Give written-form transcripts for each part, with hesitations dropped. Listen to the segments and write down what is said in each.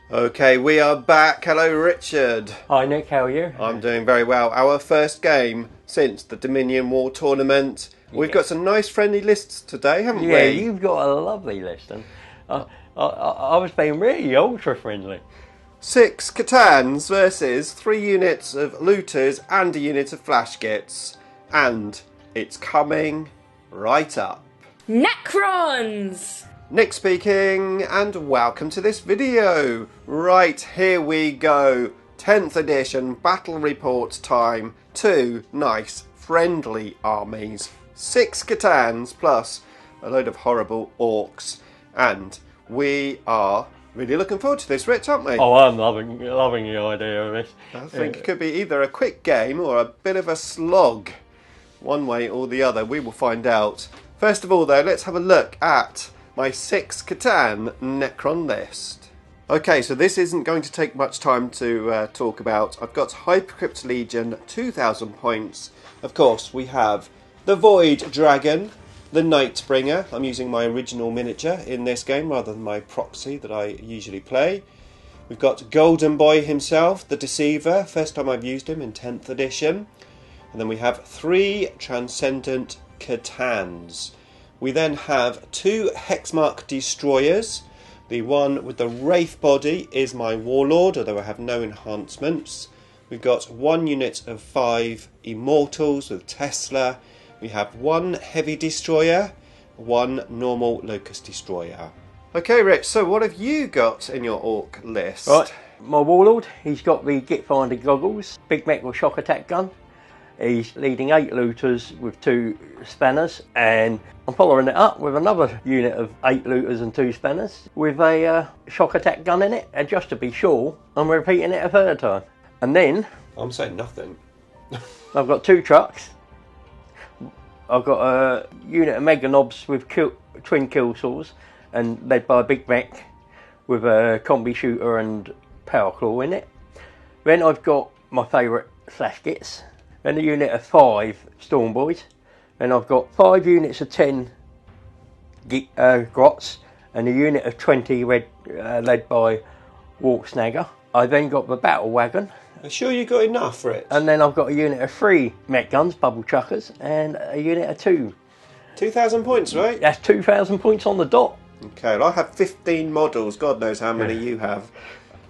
Okay, we are back. Hello, Richard. Hi Nick, how are you? I'm doing very well. Our first game since the Dominion War tournament. We've got some nice friendly lists today, haven't we? Yeah, you've got a lovely list, and I was being really ultra friendly. 6 C'tans versus 3 units of looters and a unit of flashgits. And it's coming right up. Necrons! Nick speaking, and welcome to this video. Right, here we go. 10th edition battle report time. 2 nice, friendly armies. 6 C'tans plus a load of horrible orcs. And we are really looking forward to this, Rich, aren't we? Oh, I'm loving the idea of this. I think it could be either a quick game or a bit of a slog. One way or the other, we will find out. First of all, though, let's have a look at my 6 C'tan Necron list. Okay, so this isn't going to take much time to talk about. I've got Hypercrypt Legion, 2,000 points. Of course, we have the Void Dragon, the Nightbringer. I'm using my original miniature in this game rather than my proxy that I usually play. We've got Golden Boy himself, the Deceiver. First time I've used him in 10th edition. And then we have 3 Transcendent C'tans. We then have 2 Hexmark Destroyers. The one with the Wraith body is my Warlord, although I have no enhancements. We've got 1 unit of 5 Immortals with Tesla. We have 1 Heavy Destroyer, 1 normal Locust Destroyer. Okay, Rich, so what have you got in your Orc list? Right, my Warlord, he's got the Gitfinder goggles, big metal shock attack gun. He's leading 8 looters with 2 spanners, and I'm following it up with another unit of 8 looters and 2 spanners with a shock attack gun in it, and just to be sure, I'm repeating it a third time. And then I'm saying nothing. I've got 2 trucks. I've got a unit of Mega Knobs with twin kill saws and led by a big mech with a combi shooter and power claw in it. Then I've got my favourite flashgits. Then a unit of 5 Storm Boys. Then I've got 5 units of 10 Grots and a unit of 20 led by Walk Snagger. I then got the Battle Wagon. Are you sure you got enough for it? And then I've got a unit of 3 mech guns, Bubble Chuckers, and a unit of 2. 2,000 points, right? That's 2,000 points on the dot. Okay, well, I have 15 models. God knows how many you have.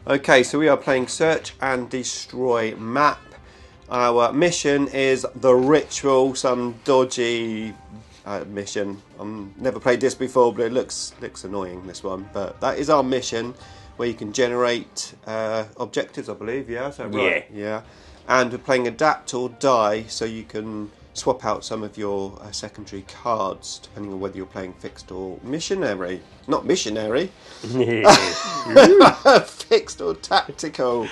Okay, so we are playing Search and Destroy map. Our mission is the Ritual, some dodgy mission. I've never played this before, but it looks annoying, this one. But that is our mission, where you can generate objectives, I believe. Yeah, is that right? Yeah. And we're playing Adapt or Die, so you can swap out some of your secondary cards, depending on whether you're playing fixed or missionary. Not missionary. Fixed or tactical.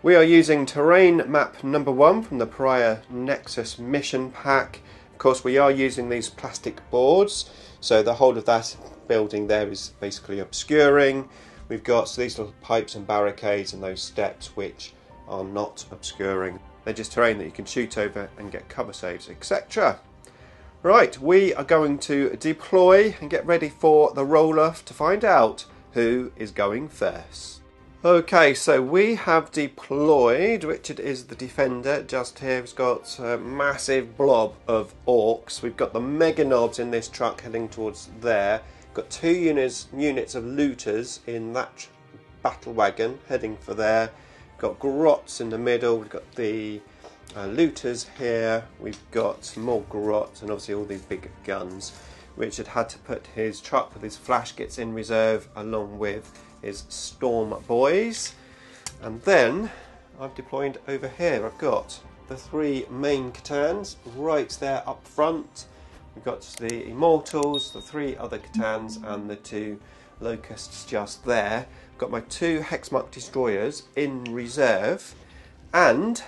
We are using terrain map number 1 from the prior Nexus mission pack. Of course, we are using these plastic boards, so the whole of that building there is basically obscuring. We've got these little pipes and barricades and those steps which are not obscuring. They're just terrain that you can shoot over and get cover saves, etc. Right, we are going to deploy and get ready for the roll-off to find out who is going first. Okay, so we have deployed. Richard is the defender just here. He's got a massive blob of orcs. We've got the Mega Knobs in this truck heading towards there. Got 2 units of looters in that battle wagon heading for there. Got Grots in the middle. We've got the looters here. We've got some more Grots and obviously all these big guns. Richard had to put his truck with his flashgits in reserve along with his Storm Boys. And then I've deployed over here. I've got the 3 main C'tans right there up front. We've got the Immortals, the 3 other C'tans and the 2 Locusts just there. I've got my 2 Hexmark Destroyers in reserve, and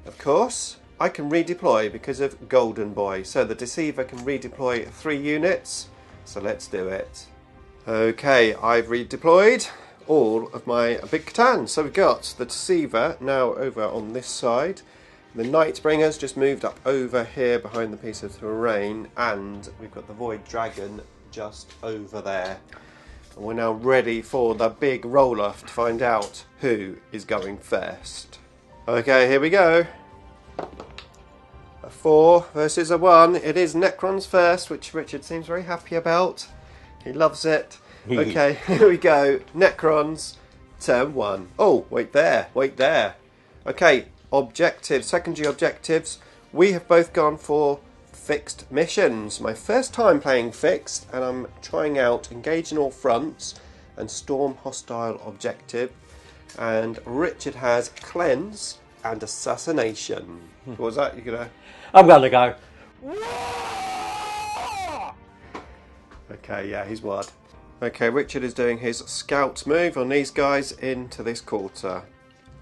of course I can redeploy because of Golden Boy. So the Deceiver can redeploy 3 units, so let's do it. Okay, I've redeployed all of my big C'tans. So we've got the Deceiver now over on this side. The Nightbringer's just moved up over here behind the piece of terrain, and we've got the Void Dragon just over there. And we're now ready for the big roll-off to find out who is going first. Okay, here we go. A 4 versus a 1. It is Necrons first, which Richard seems very happy about. He loves it. Okay, here we go. Necrons, turn 1. Oh, wait there. Okay, objectives, secondary objectives. We have both gone for fixed missions. My first time playing fixed, and I'm trying out engage in all fronts and storm hostile objective. And Richard has cleanse and assassination. What was that? You gonna? I'm gonna go. Okay, yeah, he's wad. Okay, Richard is doing his scout move on these guys into this quarter.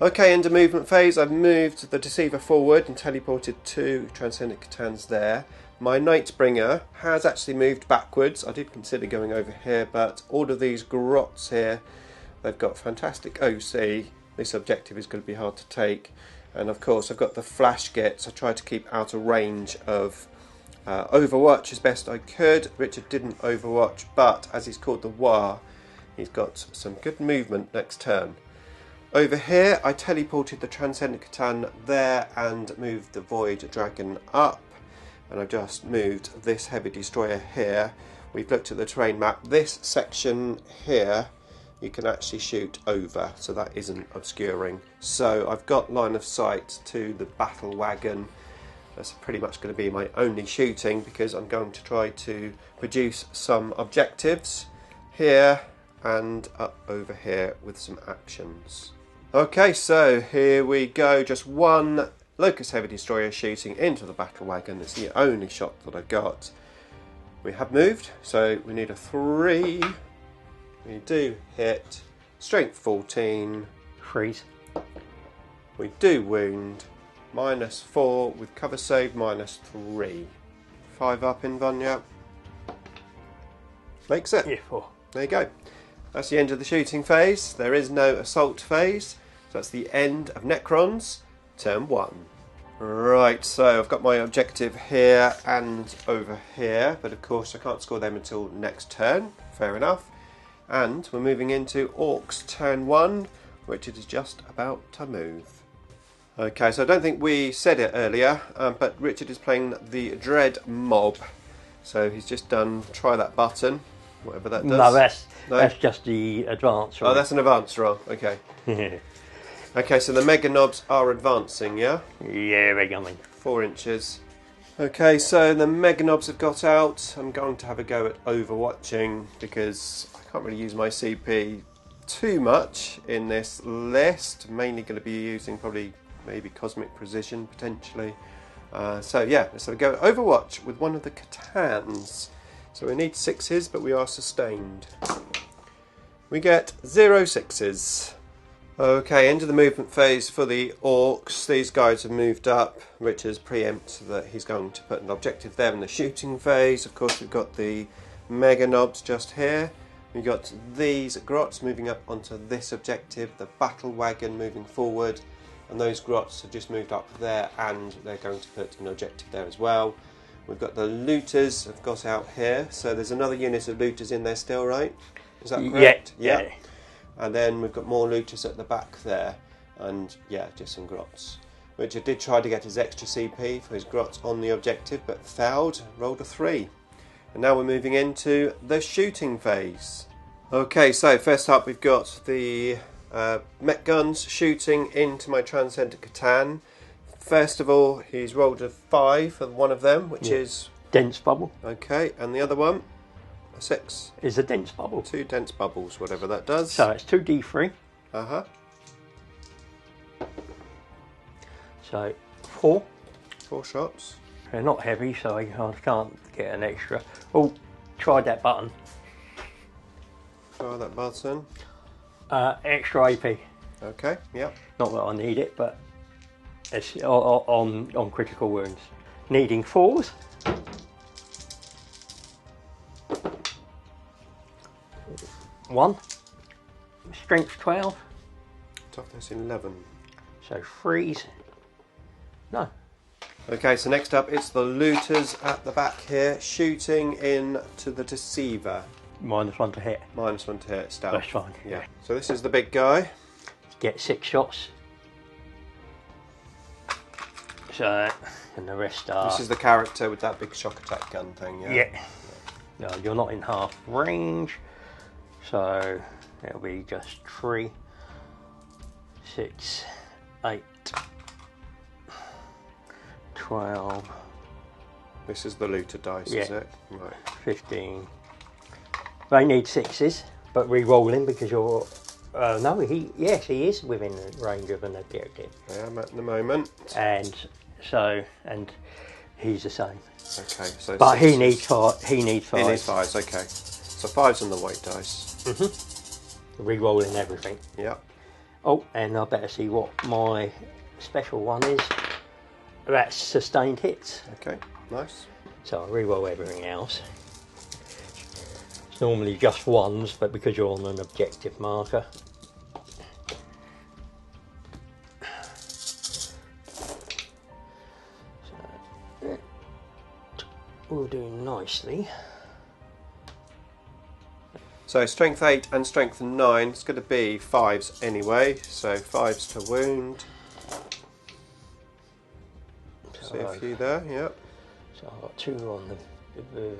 Okay, into movement phase, I've moved the Deceiver forward and teleported 2 Transcendent C'tans there. My Nightbringer has actually moved backwards. I did consider going over here, but all of these grots here, they've got fantastic OC. This objective is going to be hard to take. And of course, I've got the flash gets. I tried to keep out of range of Overwatch as best I could. Richard didn't Overwatch, but as he's called the War, he's got some good movement next turn. Over here, I teleported the Transcendent C'tan there and moved the Void Dragon up. And I've just moved this Heavy Destroyer here. We've looked at the terrain map. This section here, you can actually shoot over, so that isn't obscuring. So I've got line of sight to the battle wagon. That's pretty much going to be my only shooting because I'm going to try to produce some objectives here and up over here with some actions. Okay, so here we go. Just one Locust Heavy Destroyer shooting into the battle wagon. It's the only shot that I got. We have moved, so we need a 3. We do hit. Strength 14. Freeze. We do wound. -4 with cover save -3. 5 up in Vanya. Makes it. Yeah, 4. There you go. That's the end of the shooting phase. There is no assault phase. So that's the end of Necrons, turn 1. Right, so I've got my objective here and over here, but of course I can't score them until next turn. Fair enough. And we're moving into Orks, turn 1, which it is just about to move. Okay, so I don't think we said it earlier, but Richard is playing the Dread Mob. So he's just done try that button, whatever that does. No, that's just the advance roll. Oh, that's an advance roll, okay. Okay, so the Mega Knobs are advancing, yeah? Yeah, they're coming. 4 inches. Okay, so the Mega Knobs have got out. I'm going to have a go at overwatching because I can't really use my CP too much in this list. Mainly going to be using probably maybe Cosmic Precision potentially. So yeah, let's have a go at Overwatch with one of the C'tans. So we need 6s, but we are sustained. We get 0 6s. Okay, into the movement phase for the Orks. These guys have moved up. Richard's preempt that he's going to put an objective there in the shooting phase. Of course, we've got the Mega Knobs just here. We've got these grots moving up onto this objective, the battle wagon moving forward, and those grots have just moved up there and they're going to put an objective there as well. We've got the looters have got out here, so there's another unit of looters in there still, right? Is that correct? Yeah. And then we've got more looters at the back there, and yeah, just some grots. Richard did try to get his extra CP for his grots on the objective, but failed, rolled a 3. And now we're moving into the shooting phase. Okay, so first up we've got the mech guns shooting into my Transcendent C'tan. First of all, he's rolled a 5 for one of them, which is... Dense bubble. Okay, and the other one? A 6. Is a dense bubble. 2 dense bubbles, whatever that does. So it's 2d3. Uh-huh. So 4. 4 shots. They're not heavy, so I can't get an extra. Oh, tried that button. Try that button. Extra AP. Okay, yep. Not that I need it, but it's on critical wounds. Needing 4s. One. Strength 12. Toughness 11. So freeze. No. Okay, so next up it's the looters at the back here shooting in to the Deceiver. -1 to hit. -1 to hit, stealth. That's fine. Yeah. So this is the big guy. Get 6 shots. So, and the rest are... This is the character with that big shock attack gun thing, yeah? Yeah. No, you're not in half range. So, it'll be just 3, 6, 8, 12... This is the looter dice, Yeah. is it? Right. 15. They need 6s, but re-rolling because you're... no, yes, he is within the range of an objective. I am at the moment. And so, and he's the same. Okay, so But he sixes. needs 5. He needs 5. He needs 5s, okay. So 5's on the white dice. Re-rolling everything. Yeah. Oh, and I better see what my special one is. That's sustained hits. Okay, nice. So I re-roll everything else. It's normally just 1s, but because you're on an objective marker. So, we'll do nicely. So strength 8 and strength 9, it's going to be 5s anyway. So 5s to wound. See a few there, yeah. So I've got 2 on the...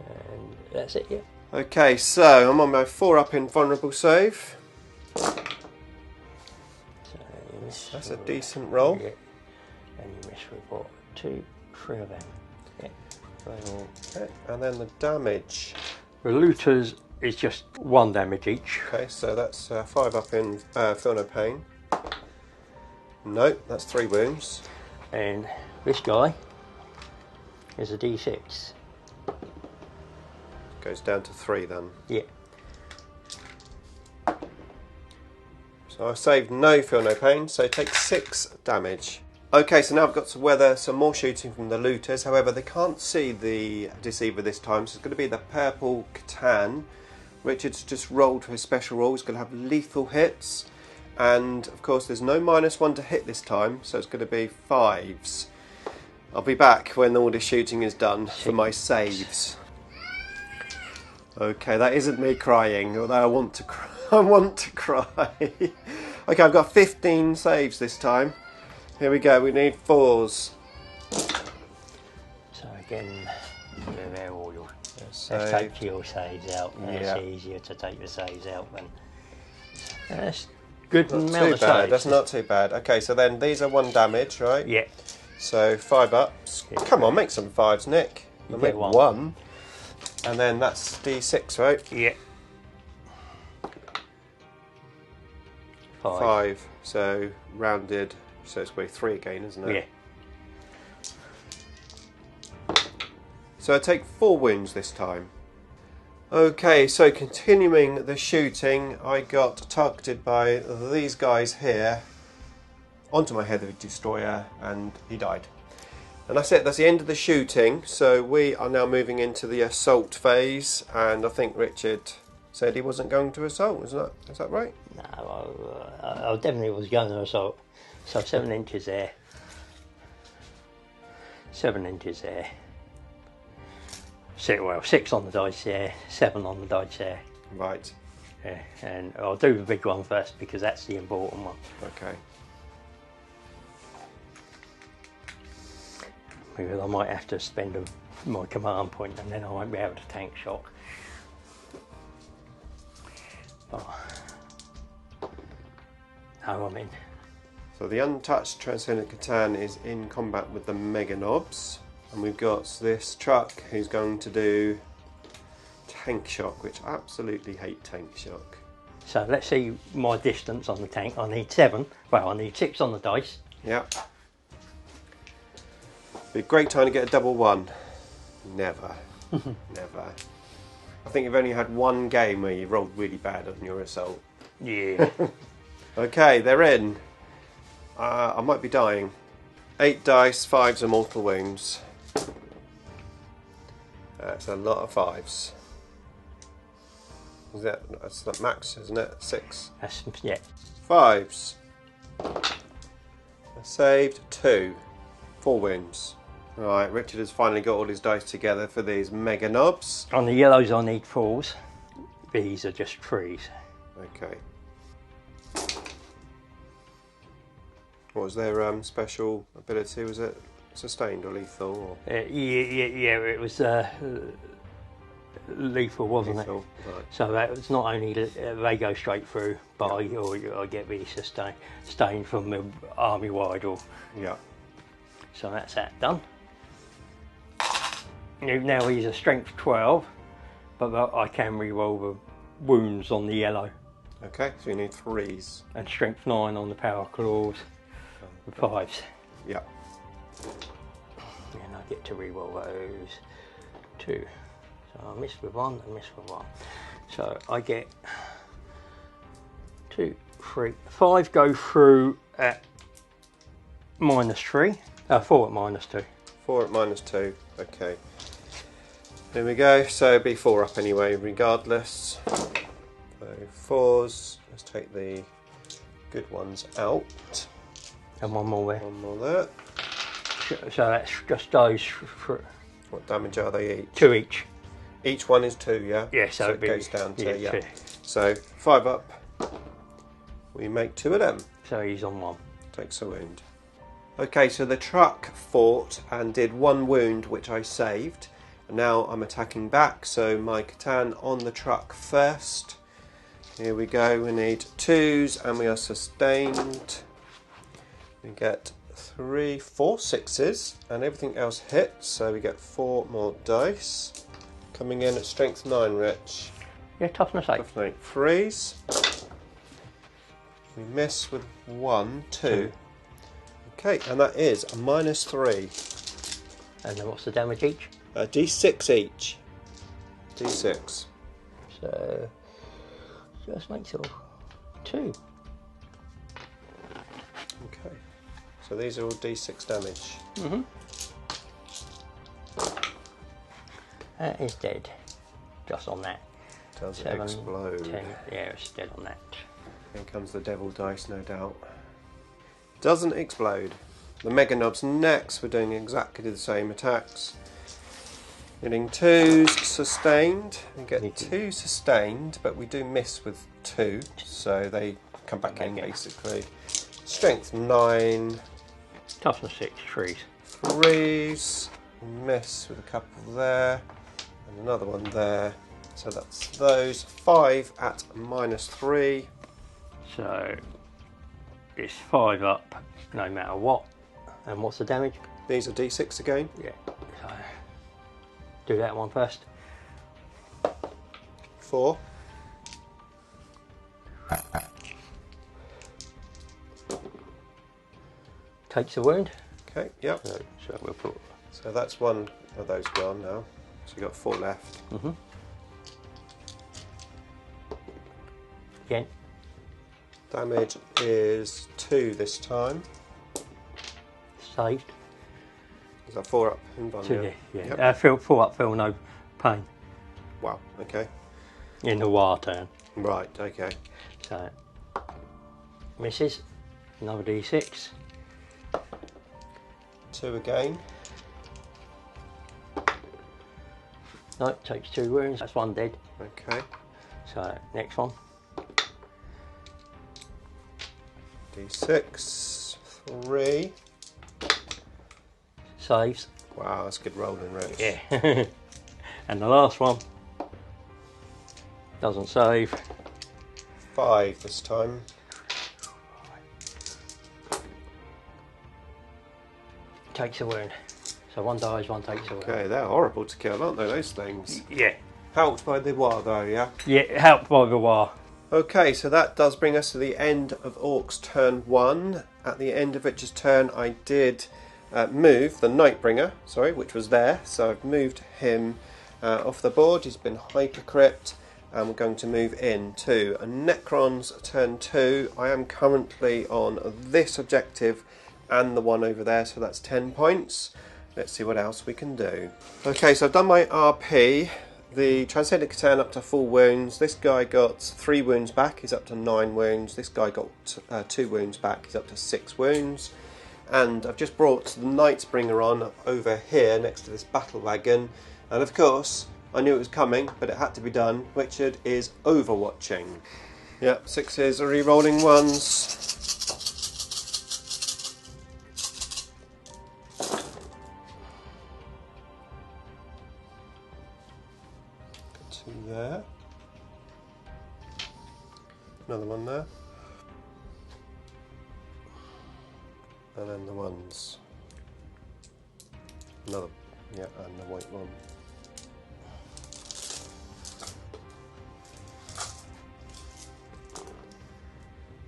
and that's it, yeah. Okay, so I'm on my 4 up in vulnerable save. So you miss That's a with- decent roll. Yeah. And you miss with what? 2, 3 of them. Yeah. Okay, and then the damage. The looters is just 1 damage each. Okay, so that's 5 up in feel no pain. No, that's 3 wounds. And this guy is a D6. Goes down to 3 then. Yeah. So I've saved no feel no pain, so take 6 damage. Okay, so now I've got to weather some more shooting from the looters. However, they can't see the deceiver this time, so it's going to be the purple C'tan. Richard's just rolled for his special roll. He's going to have lethal hits. And of course there's no -1 to hit this time, so it's going to be 5s. I'll be back when all the shooting is done for my saves. Okay, that isn't me crying, although I want to cry. I want to cry. Okay, I've got 15 saves this time. Here we go, we need 4s. So again, they're all your... Save. Let's take your saves out. Yeah. It's easier to take the saves out than... That's good Not amount too of bad, saves. that's not too bad. Okay, so then these are 1 damage, right? Yeah. So 5 ups. Yeah. Come on, make some 5s, Nick. You I'll make get one. 1. And then that's D6, right? Yeah. 5. 5. So rounded. So it's going to be 3 again, isn't it? Yeah. So I take 4 wounds this time. Okay, so continuing the shooting, I got targeted by these guys here onto my heavy destroyer, and he died. And that's it, that's the end of the shooting. So we are now moving into the assault phase, and I think Richard said he wasn't going to assault, is that right? No, I definitely was going to assault. So 7 inches there. 7 inches there. 6 on the dice there, 7 on the dice there. Right, Yeah, and I'll do the big one first because that's the important one. okay. Because I might have to spend my command point and then I won't be able to tank shock. Oh. No, I'm in. So the untouched Transcendent C'tan is in combat with the Mega Knobs. And we've got this truck who's going to do tank shock, which I absolutely hate tank shock. So let's see my distance on the tank. I need 7. Well, I need 6 on the dice. Yeah. Be a great time to get a double 1. Never. Never. I think you've only had 1 game where you rolled really bad on your assault. Yeah. Okay, they're in. I might be dying. 8 dice, 5s and mortal wounds. That's a lot of 5s. That's the max, isn't it? 6. That's, yeah. 5s. I saved 2. 4 wounds. Right, Richard has finally got all his dice together for these mega knobs. On the yellows I need 4s. These are just 3s. Okay. What was their special ability? Was it sustained or lethal? Or? Yeah, it was lethal, wasn't Lethal, it? right. So that was not only they go straight through, but I get really sustained from the army wide. Yeah. So that's that done. Now he's a strength 12, but I can re-roll the wounds on the yellow. Okay, so you need 3s. And strength 9 on the power claws with 5s. Yeah. And I get to re-roll those 2. So I missed with 1 and missed with 1. So I get 2, 3, 5 go through at -3. 4 at -2. 4 at -2. Okay. Here we go. So it'll be 4 up anyway, regardless. So 4s. Let's take the good ones out. And 1 more there. 1 more there. So that's just those for What damage are they each? 2 each. Each one is 2, yeah? Yeah, so it goes down to, yeah. 2. So 5 up. We make 2 of them. So he's on 1. Takes a wound. Okay, so the truck fought and did 1 wound, which I saved. And now I'm attacking back, so my C'tan on the truck first. Here we go, we need 2s and we are sustained. We get 3, 4 6s and everything else hits, so we get 4 more dice. Coming in at strength 9, Rich. Yeah, toughness 8. Toughness 8. 3s. We miss with 1, 2. Okay, and that is a -3. And then what's the damage each? D6 each. D6. So just makes it 2. Okay. So these are all D6 damage. That is dead. Just on that. Does it 7, explode? 10. Yeah, it's dead on that. Here comes the devil dice, no doubt. Doesn't explode. The Mega Knobs next. We're doing exactly the same attacks. Getting 2s sustained. We get 2 sustained, but we do miss with 2, so they come back in basically. Strength 9. Toughness 6, 3s. 3s. Miss with a couple there, and another one there. So that's those. 5 at -3. So it's 5 up no matter what. And what's the damage? These are D6 again. Yeah. So do that one first. 4. Takes a wound. Okay, yep. So we'll put. So that's 1 of those gone now. So you've got 4 left. Again. Damage is 2 this time. Saved. Is that 4 up in bond? 2, yeah. Yep. Feel up, feel no pain Wow, okay. in the war turn. Right, okay. So misses. Another D6. 2 again. No, takes 2 wounds. That's 1 dead. Okay. So next one. D6. 3. Saves. Wow, that's good rolling, Rich. Yeah. And the last one doesn't save. 5 this time. Takes a wound. So 1 dies, 1 takes a wound. Okay, they're horrible to kill, aren't they, those things? Yeah. Helped by the war, though, yeah? Yeah, helped by the war. Okay, so that does bring us to the end of Orcs turn 1. At the end of Richard's turn, I did move the Nightbringer, which was there. So I've moved him off the board. He's been hypercrit. And we're going to move into a Necrons turn 2. I am currently on this objective and the one over there, so that's 10 points. Let's see what else we can do. Okay, so I've done my RP. The Transcendent C'tan up to 4 wounds. This guy got 3 wounds back, he's up to 9 wounds. This guy got 2 wounds back, he's up to 6 wounds. And I've just brought the Nightbringer on over here next to this battle wagon. And of course, I knew it was coming, but it had to be done. Richard is overwatching. Yep, 6s are re-rolling 1s. Got 2 there. Another one there. And then the 1s. Another, yeah, and the white one.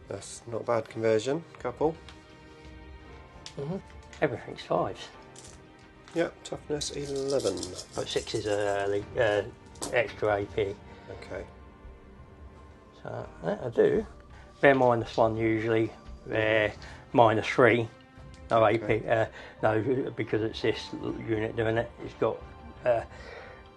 That's not a bad conversion, couple. Everything's 5s. Yep, toughness 11. But 6s are extra AP. Okay. So that I do. They're -1 usually. They're -3. No AP. Okay. No, because it's this unit doing it. It's got.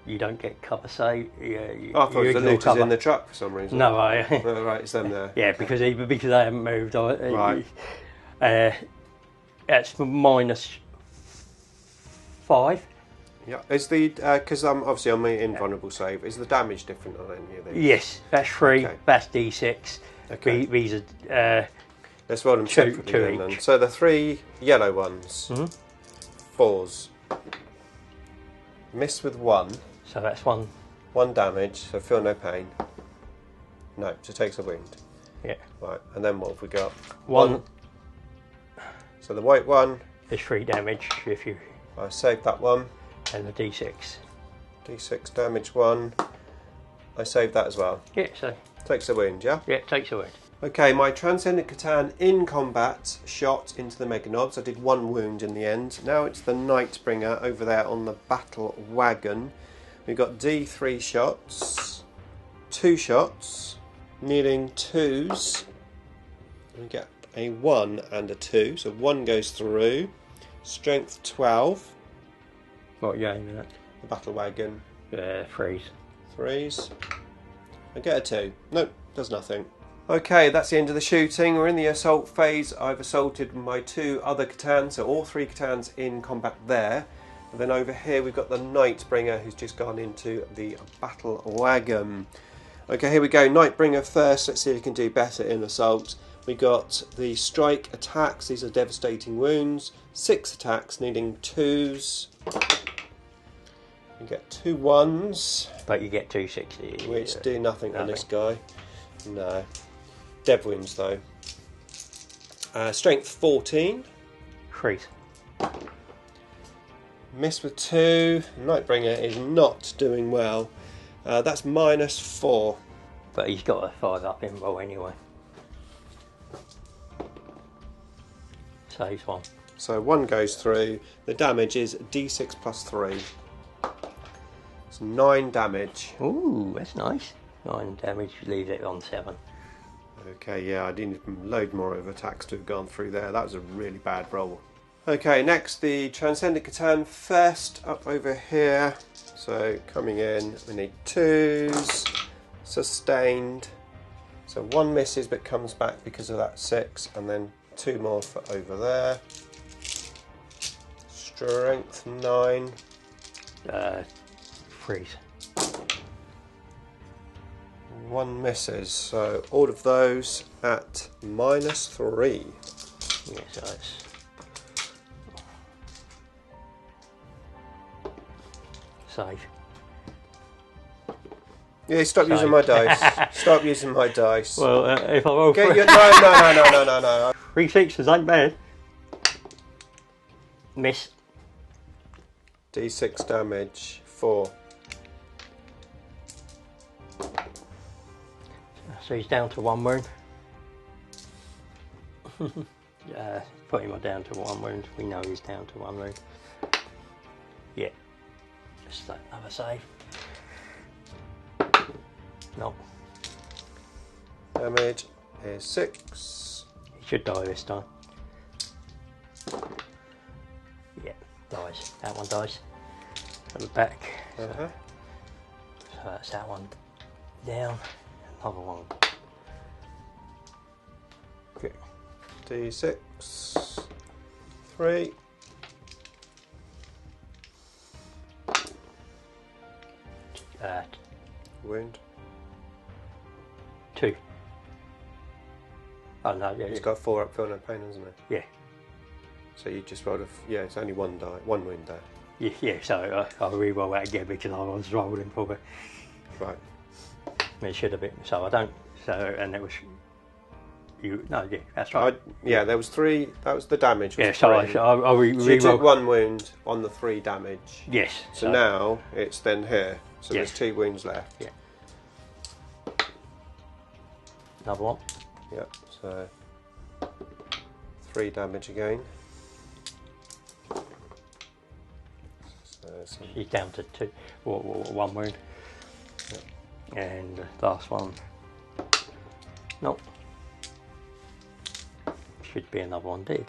You don't get cover save. I thought the loot is in the truck for some reason. No, Oh, right, it's them there. yeah, because they haven't moved. Right. That's -5. Yeah. Is the because obviously on my invulnerable save, is the damage different on any of these? Yes, that's 3. Okay. That's D6. Okay. These are. Let's roll them separately two then. each. So the 3 yellow ones. 4s. Miss with 1. So that's 1. 1 damage, so feel no pain. No, just takes a wound. Yeah. Right, and then what have we got? 1. So the white one, Is 3 damage if you. I saved that one. And the D6. D6 damage 1. I saved that as well. Yeah, so. Takes a wound, yeah? Yeah, it takes a wound. Okay, my Transcendent C'tan in combat shot into the Mega Knobs. I did 1 wound in the end. Now it's the Nightbringer over there on the battle wagon. We've got D3 shots, 2 shots, needing 2s. We get a 1 and a 2, so 1 goes through. Strength 12. What are you aiming at? The battle wagon. 3s. 3s. I get a 2. Nope, does nothing. Okay, that's the end of the shooting. We're in the assault phase. I've assaulted my 2 other C'tans, so all 3 C'tans in combat there. And then over here we've got the Nightbringer who's just gone into the battle wagon. Okay, here we go. Nightbringer first. Let's see if we can do better in assault. We got the strike attacks. These are devastating wounds. 6 attacks needing 2s. You get 2 1s. But you get 260. Which do nothing on this guy. No. Dev wounds though. Strength 14. 3s. Miss with 2. Nightbringer is not doing well. That's -4. But he's got a 5 up in roll anyway. Saves 1. So 1 goes through. The damage is D6 plus 3. It's 9 damage. Ooh, that's nice. 9 damage, leaves it on 7. Okay, yeah, I didn't even load more of attacks to have gone through there. That was a really bad roll. Okay, next the Transcendent C'tan first up over here. So coming in, we need 2s, sustained. So 1 misses but comes back because of that 6, and then 2 more for over there. Strength 9. 3s. 1 misses, so all of those at -3. Yeah, so it's. Save. Yeah, stop using my dice. Stop using my dice. Well, if I roll Get your, no. 3 6s ain't bad. Miss. D6 damage, 4. So he's down to 1 wound. Put him down to 1 wound. We know he's down to 1 wound. Yeah. Just another save. No. Damage is 6. He should die this time. Yeah, dies. That one dies. At the back. So that's that one down. Another one. Okay. D6. 3. Wound. 2. Oh no, yeah, He's got 4 up, feel no pain, hasn't he? yeah, So you just rolled yeah, it's only 1 die, 1 wound there. yeah. So I'll re-roll that again because I was rolling for it. Right. It should have been. So I don't. So and it was. You no, yeah, that's right. Yeah, there was 3. That was the damage. Yeah, so I So you re-roll. took 1 wound on the 3 damage. Yes. So now it's then here. So Yes. there's 2 wounds left. Yeah. Another one. Yep. So 3 damage again. So He's down to 2 or 1 wound. Yep. And the last one. Nope. Should be another one dead.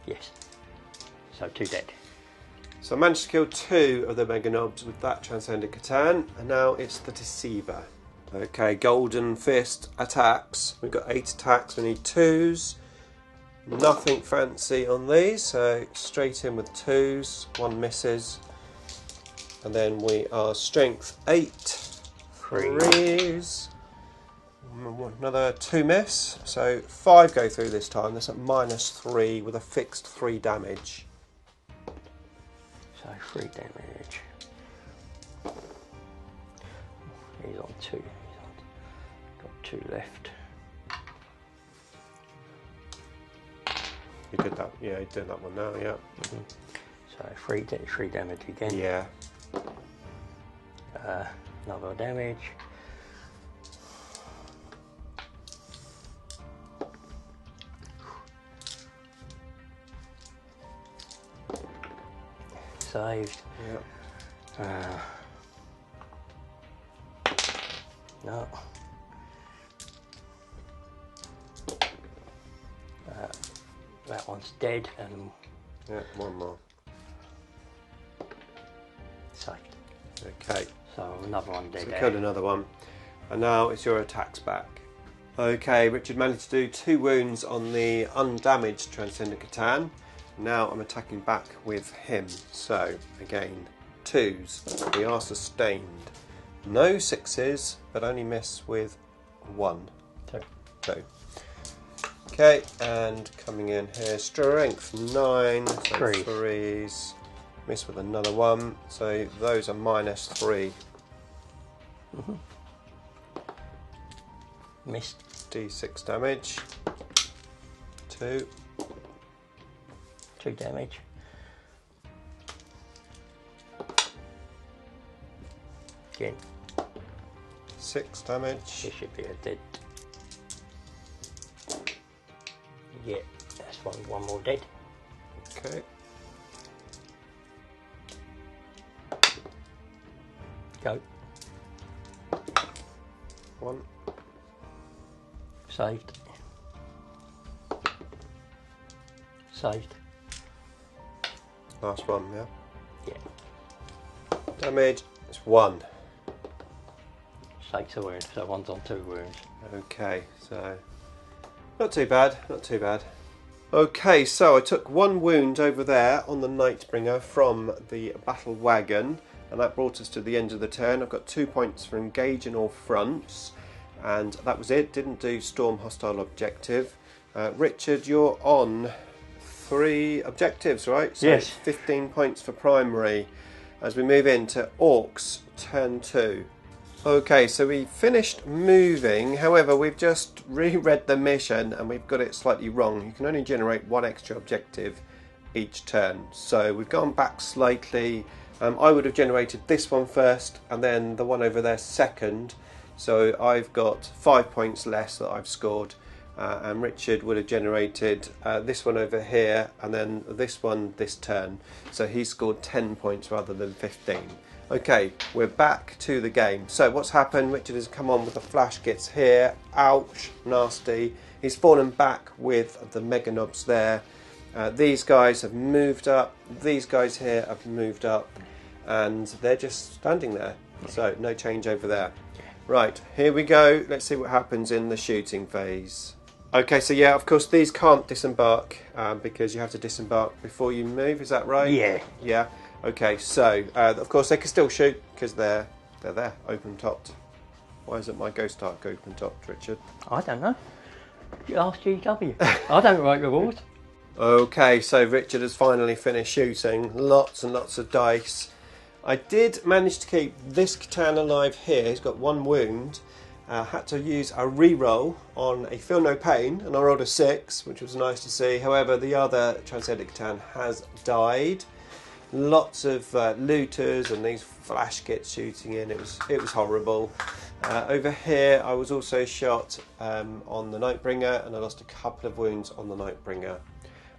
Yes. So 2 dead. So I managed to kill 2 of the Mega Knobs with that Transcendent C'tan, and now it's the Deceiver. Okay, Golden Fist attacks. We've got 8 attacks, we need 2s. Nothing fancy on these, so straight in with 2s, 1 misses. And then we are Strength 8, 3s. Another 2 miss, so 5 go through this time. That's at -3 with a fixed 3 damage. So 3 damage. He's on 2. Got 2 left. You did that, yeah, you did that one now, yeah. So 3 damage again. Yeah. Another damage. Saved. Yeah. No. That one's dead and Yeah, 1 more. saved. Okay, So another one dead. so killed another one. And now it's your attacks back. Okay, Richard managed to do 2 wounds on the undamaged Transcendent C'tan. Now I'm attacking back with him. So, again, 2s. We are sustained. No 6s, but only miss with 1. 2. Okay, and coming in here, Strength 9, so 3. 3s. Miss with another 1, so those are -3. Missed. D6 damage. 2. 2 damage. Again, 6 damage. this should be a dead. Yeah, that's one more dead. Okay. Go. 1. Saved. Saved. Last one, yeah. Yeah. Damage is 1. 6 a wound, so one's on 2 wounds. Okay, so not too bad, not too bad. Okay, so I took 1 wound over there on the Nightbringer from the battle wagon, and that brought us to the end of the turn. I've got 2 points for engaging all fronts, and that was it. Didn't do Storm Hostile Objective. Richard, you're on 3 objectives, right? So Yes. 15 points for primary as we move into Orks turn 2. Okay, so we finished moving, however we've just reread the mission and we've got it slightly wrong. You can only generate 1 extra objective each turn. So we've gone back slightly. I would have generated this one first and then the one over there second. So I've got 5 points less that I've scored. And Richard would have generated this one over here and then this one this turn. So he scored 10 points rather than 15. Okay, we're back to the game. So what's happened? Richard has come on with the flash gets here. Ouch, nasty. He's fallen back with the Mega Knobs there. These guys have moved up. These guys here have moved up. And they're just standing there. So no change over there. Right, here we go. Let's see what happens in the shooting phase. Okay, so yeah, of course these can't disembark because you have to disembark before you move. Is that right? Yeah. Yeah. Okay, so of course they can still shoot because they're there, open topped. Why isn't my ghost arc open topped, Richard? I don't know. You ask GW. I don't write rewards. Okay, so Richard has finally finished shooting. Lots and lots of dice. I did manage to keep this C'tan alive here. He's got 1 wound. Had to use a re-roll on a Feel No Pain, and I rolled a 6, which was nice to see. However, the other Transcendent C'tan has died. Lots of looters and these flash kits shooting in. It was horrible. Over here, I was also shot on the Nightbringer, and I lost a couple of wounds on the Nightbringer.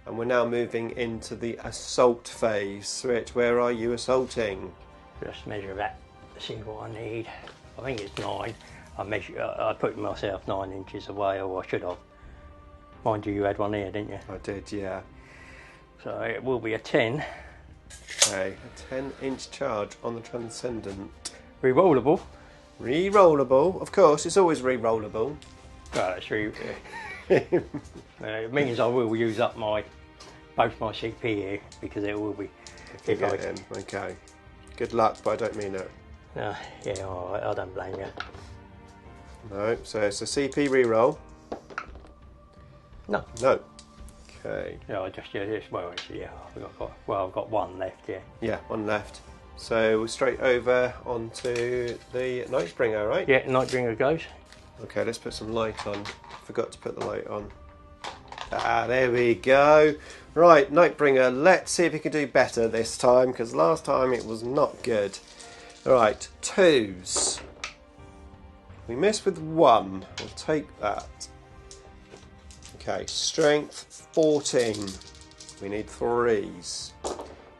And we're now moving into the assault phase. Rich, where are you assaulting? Just measure that, see what I need. I think it's 9. I put myself 9 inches away, or I should have. Mind you, you had one here, didn't you? I did, yeah. So it will be a 10. Okay, a 10-inch charge on the Transcendent. Rerollable. Re-rollable, of course, it's always re-rollable. Well, it's it means I will use up both my CP here, because it will be. If you get in, okay. Good luck, but I don't mean it. Yeah, alright, I don't blame you. No, so it's a CP re-roll. No. No. Okay. Yeah, I've got 1 left, yeah. Yeah, 1 left. So we're straight over onto the Nightbringer, right? Yeah, Nightbringer goes. Okay, let's put some light on. Forgot to put the light on. There we go. Right, Nightbringer, let's see if we can do better this time, because last time it was not good. Alright, 2s. We missed with 1. We'll take that. Okay, strength 14. We need 3s.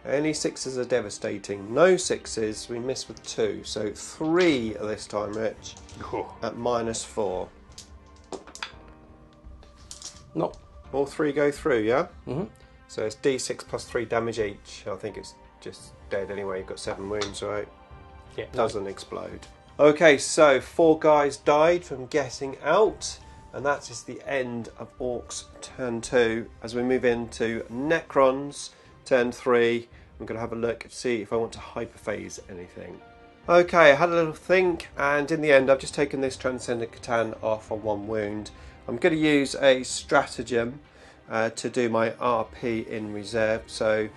Any 6s are devastating. No 6s, we missed with 2. So 3 this time, Rich. At -4. No. All 3 go through, yeah? Mm-hmm. So it's D6 plus 3 damage each. I think it's just dead anyway. You've got 7 wounds, right? Yeah. Doesn't explode. Okay, so 4 guys died from getting out. And that is the end of Orks turn 2. As we move into Necrons turn 3, I'm going to have a look and see if I want to hyperphase anything. Okay, I had a little think, and in the end I've just taken this Transcendent C'tan off on 1 wound. I'm going to use a stratagem to do my RP in reserve. So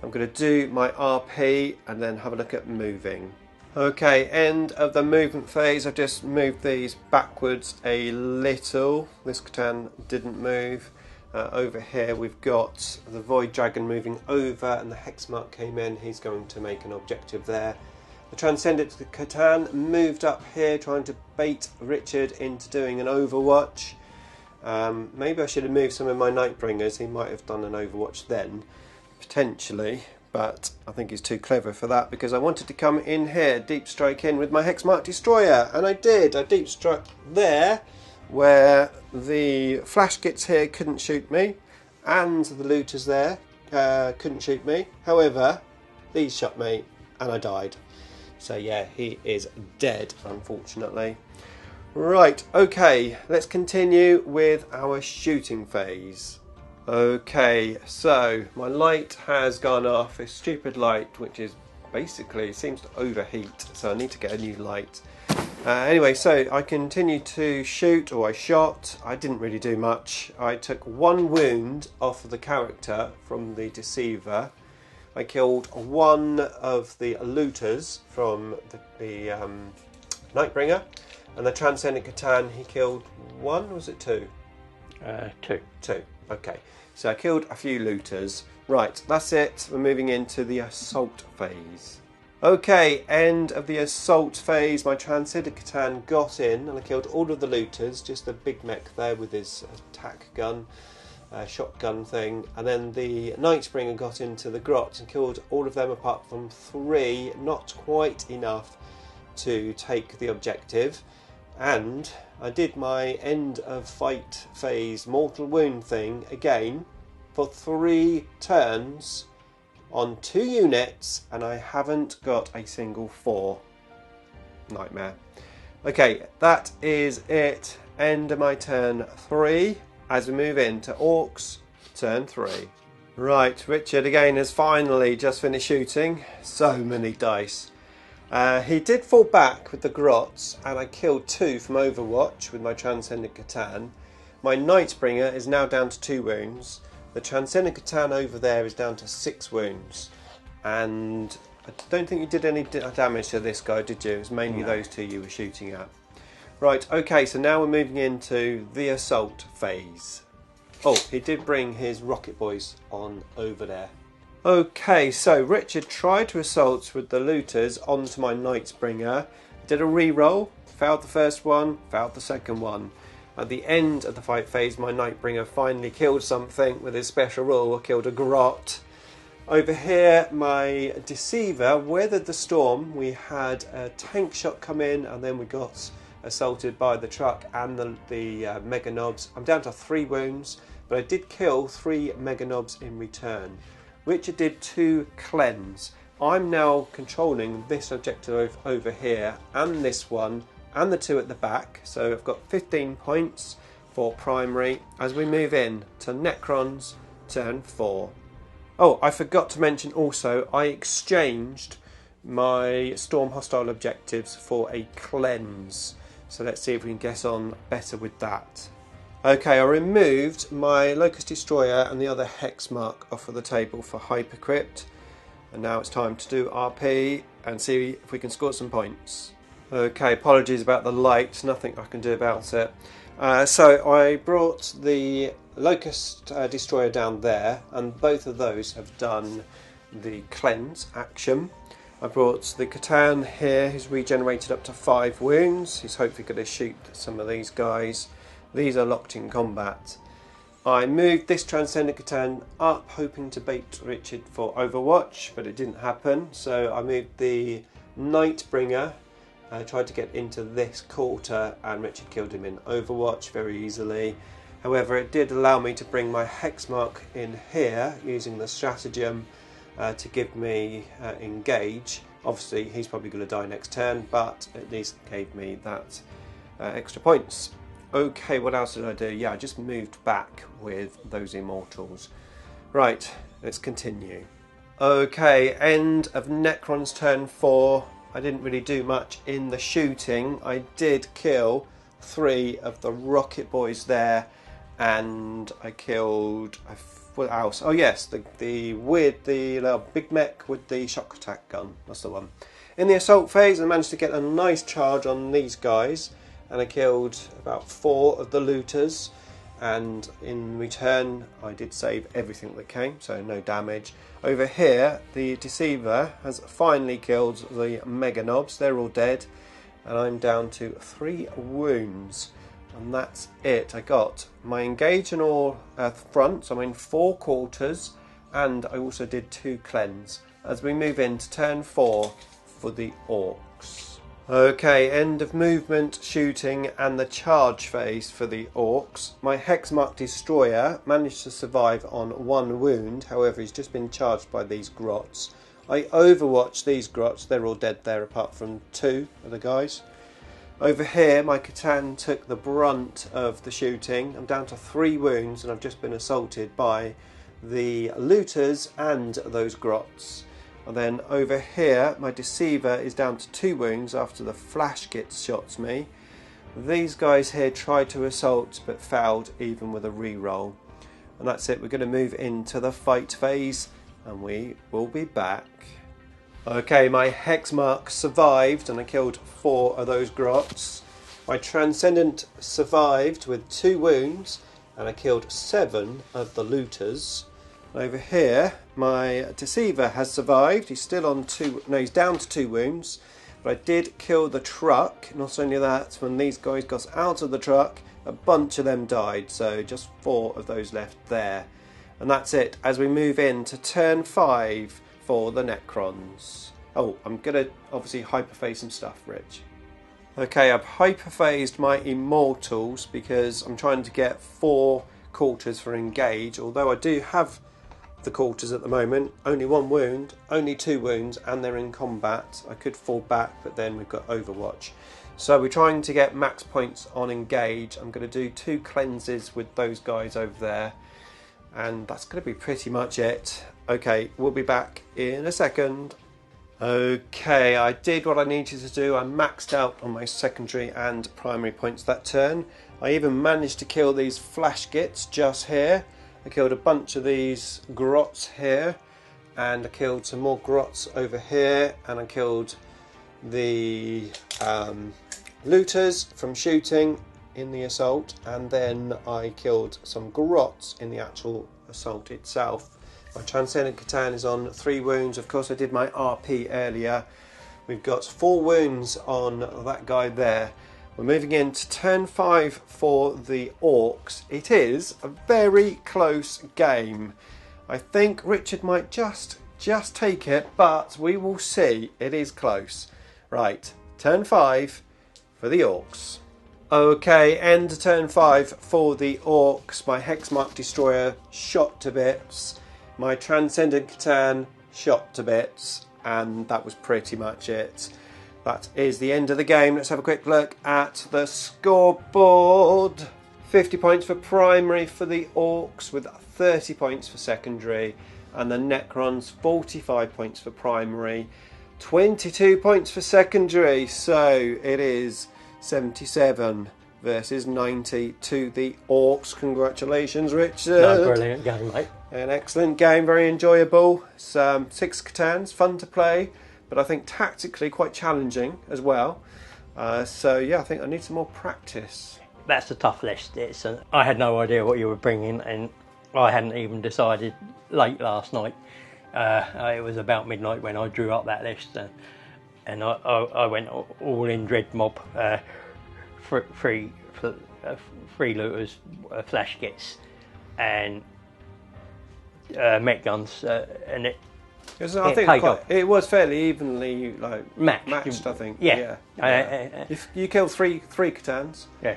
I'm going to do my RP and then have a look at moving. Okay, end of the movement phase. I've just moved these backwards a little. This C'tan didn't move. Over here we've got the Void Dragon moving over, and the Hexmark came in. He's going to make an objective there. The Transcendent C'tan moved up here, trying to bait Richard into doing an Overwatch. Maybe I should have moved some of my Nightbringers. He might have done an Overwatch then, potentially. But I think he's too clever for that, because I wanted to come in here, deep strike in with my Hexmark Destroyer, and I did. I deep struck there, where the flash kits here couldn't shoot me, and the looters there couldn't shoot me. However, these shot me, and I died. So yeah, he is dead, unfortunately. Right, okay, let's continue with our shooting phase. Okay, so my light has gone off. A stupid light, which is basically seems to overheat, so I need to get a new light. Anyway, so I continued to shoot, or I shot. I didn't really do much. I took 1 wound off of the character from the Deceiver. I killed 1 of the looters from the Nightbringer, and the Transcendent C'tan, he killed 1, was it 2? 2. 2, okay. So I killed a few looters. Right, that's it. We're moving into the assault phase. Okay, end of the assault phase. My Transcendent C'tan got in, and I killed all of the looters, just the big mech there with his attack gun, shotgun thing. And then the Nightbringer got into the grot and killed all of them apart from 3, not quite enough to take the objective. And I did my end of fight phase mortal wound thing again for 3 turns on 2 units, and I haven't got a single 4. Nightmare. Okay, that is it. End of my turn 3. as we move into Orks turn 3. Right, Richard again has finally just finished shooting. So many dice. He did fall back with the grots, and I killed 2 from Overwatch with my Transcendent C'tan. My Nightbringer is now down to 2 wounds. The Transcendent C'tan over there is down to 6 wounds. And I don't think you did any damage to this guy, did you? It was mainly those 2 you were shooting at. Right, okay, so now we're moving into the assault phase. Oh, he did bring his rocket boys on over there. Okay, so Richard tried to assault with the looters onto my Nightbringer. Did a re-roll, failed the first one, failed the second one. At the end of the fight phase, my Nightbringer finally killed something with his special rule, killed a grot. Over here, my Deceiver weathered the storm. We had a tank shot come in, and then we got assaulted by the truck and the Mega Knobs. I'm down to 3 wounds, but I did kill 3 Mega Knobs in return. Richard did 2 cleanse. I'm now controlling this objective over here, and this one, and the 2 at the back. So I've got 15 points for primary as we move in to Necrons turn 4. Oh, I forgot to mention also, I exchanged my Storm Hostile objectives for a cleanse. So let's see if we can get on better with that. Okay, I removed my Locust Destroyer and the other Hex Mark off of the table for Hypercrypt. And now it's time to do RP and see if we can score some points. Okay, apologies about the light, nothing I can do about it. So I brought the Locust Destroyer down there, and both of those have done the cleanse action. I brought the C'tan here, who's regenerated up to 5 wounds. He's hopefully going to shoot some of these guys. These are locked in combat. I moved this Transcendent C'tan up, hoping to bait Richard for Overwatch, but it didn't happen. So I moved the Nightbringer. I tried to get into this quarter, and Richard killed him in Overwatch very easily. However, it did allow me to bring my Hexmark in here using the stratagem to give me engage. Obviously, he's probably going to die next turn, but at least gave me that extra points. Okay, what else did I do? Yeah, I just moved back with those Immortals. Right, let's continue. Okay, end of Necron's turn 4. I didn't really do much in the shooting. I did kill 3 of the rocket boys there, and I killed what else? Oh yes, the big mech with the shock attack gun. That's the one. In the assault phase, I managed to get a nice charge on these guys, and I killed about 4 of the looters. And in return, I did save everything that came, so no damage. Over here, the Deceiver has finally killed the Mega Knobs. They're all dead, and I'm down to 3 wounds. And that's it. I got my engage in all fronts. I'm in 4 quarters, and I also did 2 cleanse. As we move into turn 4 for the Orks. Okay, end of movement, shooting, and the charge phase for the Orks. My Hexmark Destroyer managed to survive on 1 wound. However, he's just been charged by these grots. I overwatched these grots. They're all dead there apart from 2 of the guys. Over here, my C'tan took the brunt of the shooting. I'm down to 3 wounds, and I've just been assaulted by the looters and those grots. And then over here, my Deceiver is down to 2 wounds after the flash kit shots me. These guys here tried to assault but failed even with a re-roll. And that's it, we're going to move into the fight phase, and we will be back. Okay, my Hexmark survived, and I killed 4 of those grots. My Transcendent survived with 2 wounds, and I killed 7 of the looters. Over here, my Deceiver has survived. He's still on 2. No, he's down to 2 wounds. But I did kill the truck. Not only that, when these guys got out of the truck, a bunch of them died. So just 4 of those left there. And that's it. As we move into turn 5 for the Necrons. Oh, I'm gonna obviously hyperphase some stuff, Rich. Okay, I've hyperphased my Immortals because I'm trying to get 4 quarters for engage. Although I do have the quarters at the moment, only 1 wound, only 2 wounds, and they're in combat. I could fall back, but then we've got Overwatch. So we're trying to get max points on engage. I'm going to do 2 cleanses with those guys over there, and that's going to be pretty much it. Okay, we'll be back in a second. Okay, I did what I needed to do. I maxed out on my secondary and primary points that turn. I even managed to kill these flash gits just here. I killed a bunch of these grots here, and I killed some more grots over here, and I killed the looters from shooting in the assault, and then I killed some grots in the actual assault itself. My Transcendent C'tan is on 3 wounds. Of course, I did my RP earlier. We've got 4 wounds on that guy there. We're moving into turn 5 for the Orks. It is a very close game. I think Richard might just take it, but we will see. It is close. Right, turn 5 for the Orks. Okay, end to turn 5 for the Orks. My Hexmark Destroyer shot to bits. My Transcendent C'tan shot to bits, and that was pretty much it. That is the end of the game. Let's have a quick look at the scoreboard. 50 points for primary for the Orks, with 30 points for secondary, and the Necrons 45 points for primary, 22 points for secondary. So it is 77 versus 90 to the Orks. Congratulations, Richard. No, brilliant game, mate. An excellent game, very enjoyable. It's 6 C'tans, fun to play, but I think tactically quite challenging as well. So yeah, I think I need some more practice. That's a tough list. I had no idea what you were bringing, and I hadn't even decided late last night. It was about midnight when I drew up that list, and I went all in Dread Mob, free looters, flash kits, and mech guns, and it was fairly evenly matched. I think. Yeah. You killed three C'tans. Yeah.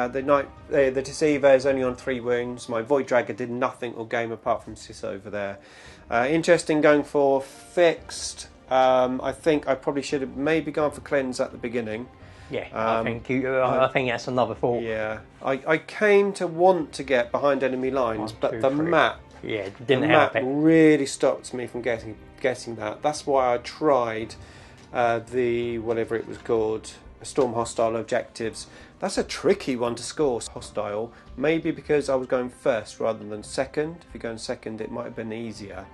The Deceiver is only on 3 wounds. My Void Dragger did nothing all game apart from Sis over there. Interesting going for fixed. I think I probably should have maybe gone for cleanse at the beginning. Yeah, I think that's another fault. Yeah, I came to want to get behind enemy lines, but the map. Yeah, didn't help it. Really stopped me from getting that. That's why I tried the whatever it was called, Storm Hostile Objectives. That's a tricky one to score, hostile. Maybe because I was going first rather than second. If you're going second, it might have been easier.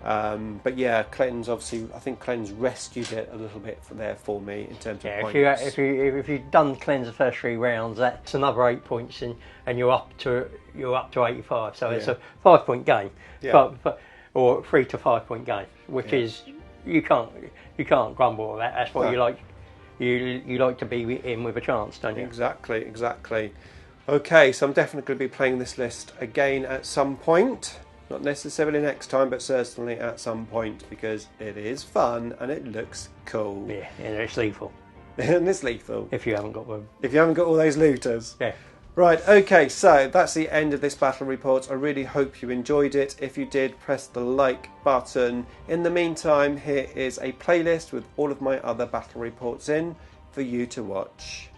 But yeah, cleanse, obviously, I think cleanse rescued it a little bit for me in terms of points. If you've done cleanse the first 3 rounds, that's another 8 points, and you're up to 85. So it's a 5-point game, or 3 to 5 point game, which is you can't grumble at that. That's what you like. You like to be in with a chance, don't you? Exactly. Okay, so I'm definitely going to be playing this list again at some point. Not necessarily next time, but certainly at some point, because it is fun and it looks cool. Yeah, and it's lethal. And it's lethal. If you haven't got one. If you haven't got all those looters. Yeah. Right, okay, so that's the end of this battle report. I really hope you enjoyed it. If you did, press the like button. In the meantime, here is a playlist with all of my other battle reports in for you to watch.